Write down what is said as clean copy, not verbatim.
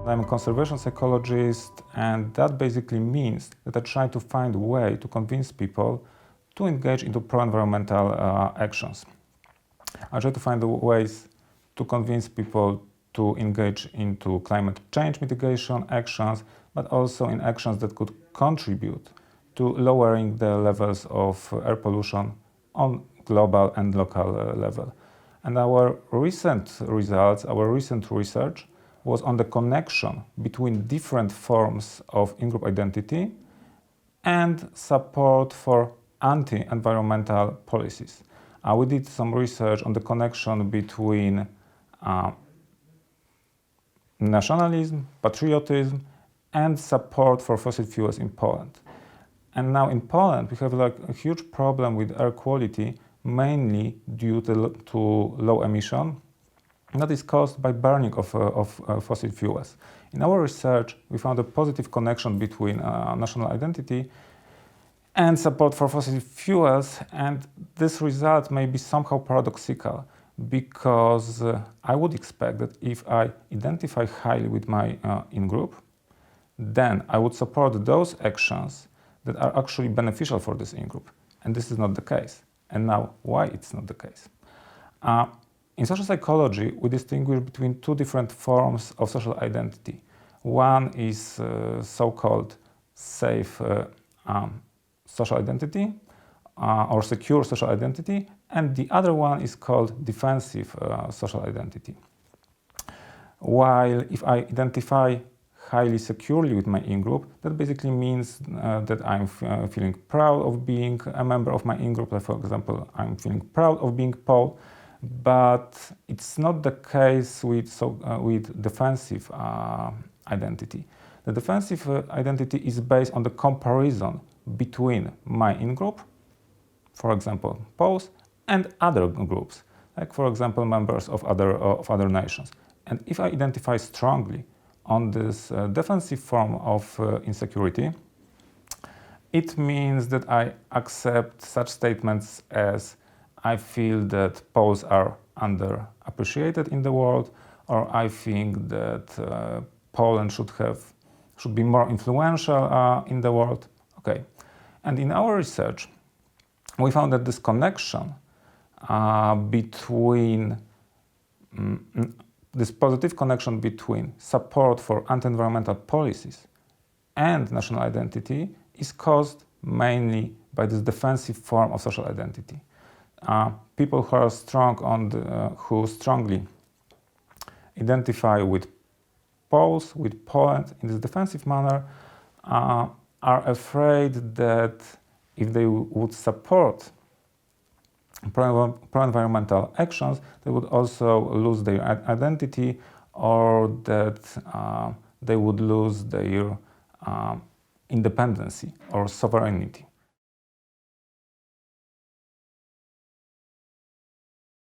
I'm a conservation psychologist, and that basically means that I try to find a way to convince people to engage into pro-environmental actions. I try to find ways to convince people to engage into climate change mitigation actions, but also in actions that could contribute to lowering the levels of air pollution on global and local level. And our recent results, our recent research was on the connection between different forms of in-group identity and support for anti-environmental policies. We did some research on the connection between nationalism, patriotism, and support for fossil fuels in Poland. And now in Poland, we have a huge problem with air quality, mainly due to low emission that is caused by burning of fossil fuels. In our research, we found a positive connection between national identity and support for fossil fuels, and this result may be somehow paradoxical, because I would expect that if I identify highly with my in-group, then I would support those actions that are actually beneficial for this in-group. And this is not the case. And now, why it's not the case? In social psychology, we distinguish between two different forms of social identity. One is so-called safe social identity or secure social identity, and the other one is called defensive social identity. While if I identify highly securely with my in-group, that basically means that I'm feeling proud of being a member of my in-group. Like, for example, I'm feeling proud of being Pole, but it's not the case with defensive identity. The defensive identity is based on the comparison between my in-group, for example, Poles, and other groups, like, for example, members of other nations. And if I identify strongly on this defensive form of insecurity, it means that I accept such statements as I feel that Poles are underappreciated in the world, or I think that Poland should be more influential in the world. Okay. And in our research, we found that this connection between this positive connection between support for anti-environmental policies and national identity is caused mainly by this defensive form of social identity. People who are who strongly identify with Poles, with Poland in this defensive manner, are afraid that if they would support pro-environmental actions, they would also lose their identity, or that they would lose their independency or sovereignty.